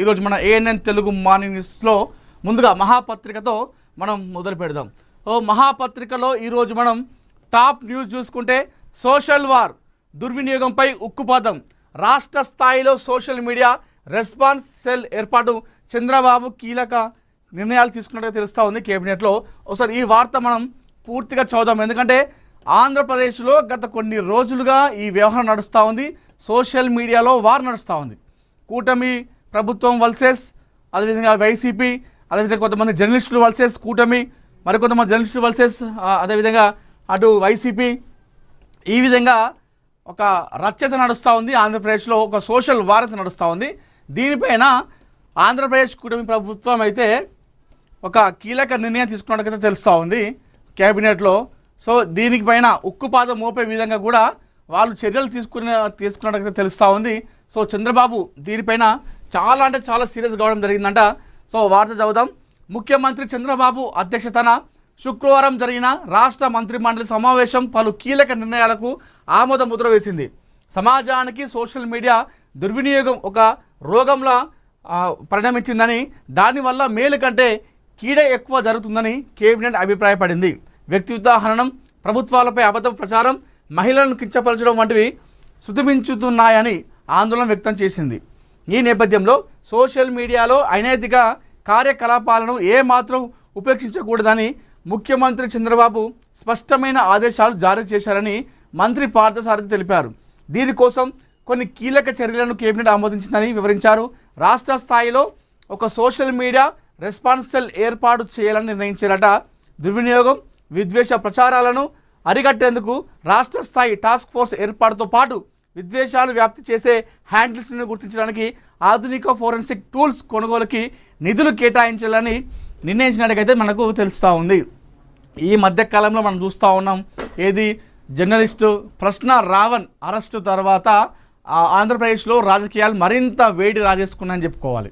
ఈరోజు మన ANN Telugu morning న్యూస్లో ముందుగా మహాపత్రికతో మనం మొదలు పెడదాం. మహాపత్రికలో ఈరోజు మనం టాప్ న్యూస్ చూసుకుంటే సోషల్ వార్ దుర్వినియోగంపై ఉక్కుపాదం, రాష్ట్ర స్థాయిలో సోషల్ మీడియా రెస్పాన్స్ సెల్ ఏర్పాటు, చంద్రబాబు కీలక నిర్ణయాలు తీసుకున్నట్టుగా తెలుస్తూ ఉంది కేబినెట్లో. ఒకసారి ఈ వార్త మనం పూర్తిగా చదువుదాం, ఎందుకంటే ఆంధ్రప్రదేశ్లో గత కొన్ని రోజులుగా ఈ వ్యవహారం నడుస్తూ ఉంది. సోషల్ మీడియాలో వార్ నడుస్తూ ఉంది. కూటమి ప్రభుత్వం వర్సెస్, అదేవిధంగా వైసీపీ, అదేవిధంగా కొంతమంది జర్నలిస్టులు వర్సెస్ కూటమి, మరికొంతమంది జర్నలిస్టులు వర్సెస్ అదేవిధంగా అటు వైసీపీ. ఈ విధంగా ఒక రచ్చత నడుస్తూ ఉంది. ఆంధ్రప్రదేశ్లో ఒక సోషల్ వార్ నడుస్తూ ఉంది. దీనిపైన ఆంధ్రప్రదేశ్ కూటమి ప్రభుత్వం అయితే ఒక కీలక నిర్ణయం తీసుకున్నట్టుగా తెలుస్తూ ఉంది కేబినెట్లో. సో దీనిపైన ఉక్కుపాదం మోపే విధంగా కూడా వాళ్ళు చర్యలు తీసుకున్నట్టుగా తెలుస్తూ ఉంది. సో చంద్రబాబు దీనిపైన చాలా అంటే చాలా సీరియస్ కావడం జరిగిందంట. సో వార్త చదువుదాం. ముఖ్యమంత్రి చంద్రబాబు అధ్యక్షతన శుక్రవారం జరిగిన రాష్ట్ర మంత్రిమండలి సమావేశం పలు కీలక నిర్ణయాలకు ఆమోద ముద్ర వేసింది. సమాజానికి సోషల్ మీడియా దుర్వినియోగం ఒక రోగంలా పరిణమించిందని, దానివల్ల మేలు కంటే కీడే ఎక్కువ జరుగుతుందని కేబినెట్ అభిప్రాయపడింది. వ్యక్తిగత హననం, ప్రభుత్వాలపై అబద్ధ ప్రచారం, మహిళలను కించపరచడం వంటివి శృతిమించుతున్నాయని ఆందోళన వ్యక్తం చేసింది. ఈ నేపథ్యంలో సోషల్ మీడియాలో అనైతిక కార్యకలాపాలను ఏమాత్రం ఉపేక్షించకూడదని ముఖ్యమంత్రి చంద్రబాబు స్పష్టమైన ఆదేశాలు జారీ చేశారని మంత్రి పార్థసారథి తెలిపారు. దీనికోసం కొన్ని కీలక చర్యలను కేబినెట్ ఆమోదించిందని వివరించారు. రాష్ట్ర స్థాయిలో ఒక సోషల్ మీడియా రెస్పాన్స్ సెల్ ఏర్పాటు చేయాలని నిర్ణయించారట. దుర్వినియోగం, విద్వేష ప్రచారాలను అరికట్టేందుకు రాష్ట్ర స్థాయి టాస్క్ ఫోర్స్ ఏర్పాటుతో పాటు విద్వేషాలు వ్యాప్తి చేసే హ్యాండిల్స్ను గుర్తించడానికి ఆధునిక ఫోరెన్సిక్ టూల్స్ కొనుగోలుకి నిధులు కేటాయించాలని నిర్ణయించినట్టుగైతే మనకు తెలుస్తూ ఉంది. ఈ మధ్యకాలంలో మనం చూస్తూ ఉన్నాం, ఏది జర్నలిస్టు ప్రశ్న రావణ్ అరెస్టు తర్వాత ఆంధ్రప్రదేశ్లో రాజకీయాలు మరింత వేడి రాజేసుకున్నాయని చెప్పుకోవాలి.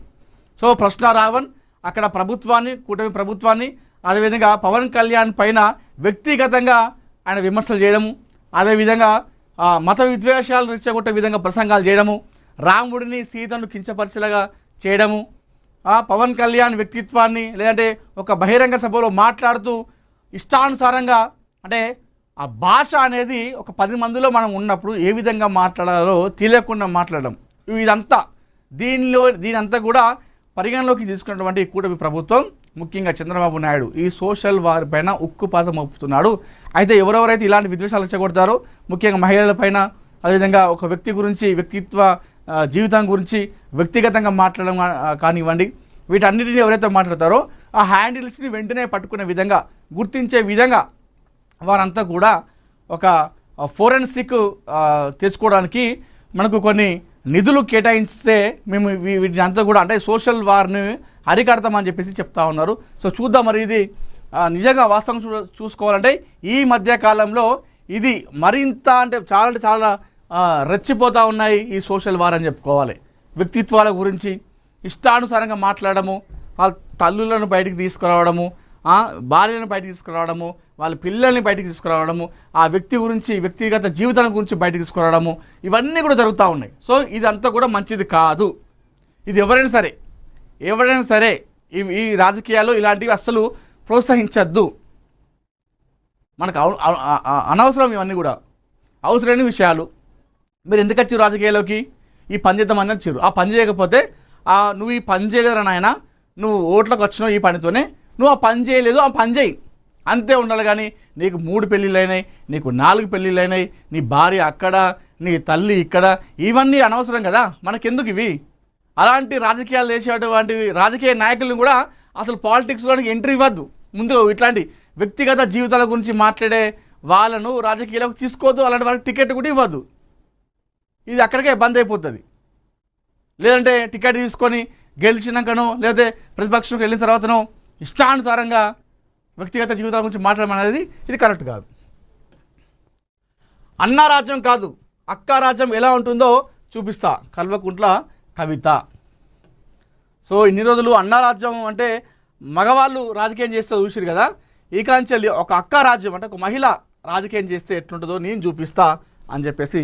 సో ప్రశ్న రావణ్ అక్కడ ప్రభుత్వాన్ని, కూటమి ప్రభుత్వాన్ని, అదేవిధంగా పవన్ కళ్యాణ్ పైన వ్యక్తిగతంగా ఆయన విమర్శలు చేయడము, అదేవిధంగా మత విద్వేషాలు రెచ్చగొట్టే విధంగా ప్రసంగాలు చేయడము, రాముడిని సీతను కించపరిచేలాగా చేయడము, పవన్ కళ్యాణ్ వ్యక్తిత్వాన్ని లేదంటే ఒక బహిరంగ సభలో మాట్లాడుతూ ఇష్టానుసారంగా, అంటే ఆ భాష అనేది ఒక 10 మందిలో మనం ఉన్నప్పుడు ఏ విధంగా మాట్లాడాలో తెలియకుండా మాట్లాడడం, ఇదంతా దీనంతా కూడా పరిగణలోకి తీసుకున్నటువంటి కూటమి ప్రభుత్వం, ముఖ్యంగా చంద్రబాబు నాయుడు ఈ సోషల్ వారి పైన ఉక్కుపాదం మోపుతున్నాడు. అయితే ఎవరెవరైతే ఇలాంటి విద్వేషాలు రెచ్చగొడతారో, ముఖ్యంగా మహిళలపైన, అదేవిధంగా ఒక వ్యక్తి గురించి, వ్యక్తిత్వ జీవితం గురించి వ్యక్తిగతంగా మాట్లాడడం కానివ్వండి, వీటన్నిటిని ఎవరైతే మాట్లాడతారో ఆ హ్యాండిల్స్ని వెంటనే పట్టుకునే విధంగా, గుర్తించే విధంగా వారంతా కూడా ఒక ఫోరెన్సిక్ తెచ్చుకోవడానికి మనకు కొన్ని నిధులు కేటాయిస్తే మేము వీటిని అంతా కూడా, అంటే సోషల్ వార్ని అరికడతామని చెప్పేసి చెప్తా ఉన్నారు. సో చూద్దాం మరి ఇది నిజంగా వాస్తవం చూసుకోవాలంటే ఈ మధ్యకాలంలో ఇది మరింత అంటే చాలా రెచ్చిపోతూ ఉన్నాయి ఈ సోషల్ వార్ అని చెప్పుకోవాలి. వ్యక్తిత్వాల గురించి ఇష్టానుసారంగా మాట్లాడము, వాళ్ళ తల్లులను బయటికి తీసుకురావడము, భార్యలను బయటికి తీసుకురావడము, వాళ్ళ పిల్లల్ని బయటికి తీసుకురావడము, ఆ వ్యక్తి గురించి, వ్యక్తిగత జీవితం గురించి బయటికి తీసుకురావడము, ఇవన్నీ కూడా జరుగుతూ ఉన్నాయి. సో ఇదంతా కూడా మంచిది కాదు. ఇది ఎవరైనా సరే ఈ రాజకీయాల్లో ఇలాంటివి అస్సలు ప్రోత్సహించద్దు. మనకు అనవసరం, ఇవన్నీ కూడా అవసరమైన విషయాలు. మీరు ఎందుకు వచ్చారు రాజకీయాల్లోకి? ఈ పని చేద్దామని వచ్చారు. ఆ పని చేయకపోతే నువ్వు ఈ పని చేయలేరు నాయన, నువ్వు ఓట్లకు వచ్చినావు ఈ పనితోనే, నువ్వు ఆ పని చేయలేదు, ఆ పని చేయి, అంతే ఉండాలి. కానీ నీకు 3 పెళ్ళిళ్ళు అయినాయి, నీకు 4 పెళ్ళిళ్ళు అయినాయి, నీ భార్య అక్కడ, నీ తల్లి ఇక్కడ, ఇవన్నీ అనవసరం కదా, మనకెందుకు ఇవి? అలాంటి రాజకీయాలు చేసేటువంటి రాజకీయ నాయకులను కూడా అసలు పాలిటిక్స్లోనికి ఎంట్రీ ఇవ్వద్దు. ముందు ఇట్లాంటి వ్యక్తిగత జీవితాల గురించి మాట్లాడే వాళ్ళను రాజకీయాలకు తీసుకోవద్దు, అలాంటి వాళ్ళకి టికెట్ కూడా ఇవ్వద్దు. ఇది అక్కడికే బంద్ అయిపోతుంది. లేదంటే టికెట్ తీసుకొని గెలిచినాకనో లేకపోతే ప్రతిపక్షంకి వెళ్ళిన తర్వాతనో ఇష్టానుసారంగా వ్యక్తిగత జీవితాల గురించి మాట్లాడమనేది ఇది కరెక్ట్ కాదు. అన్న రాజ్యం కాదు, అక్క రాజ్యం ఎలా ఉంటుందో చూపిస్తా, కల్వకుంట్ల కవిత. సో ఇన్ని రోజులు అన్నారాజ్యం అంటే మగవాళ్ళు రాజకీయం చేస్తే చూసిరు కదా, ఈ కాంచెల్లి ఒక అక్క రాజ్యం అంటే ఒక మహిళ రాజకీయం చేస్తే ఎట్లుంటుందో నేను చూపిస్తా అని చెప్పేసి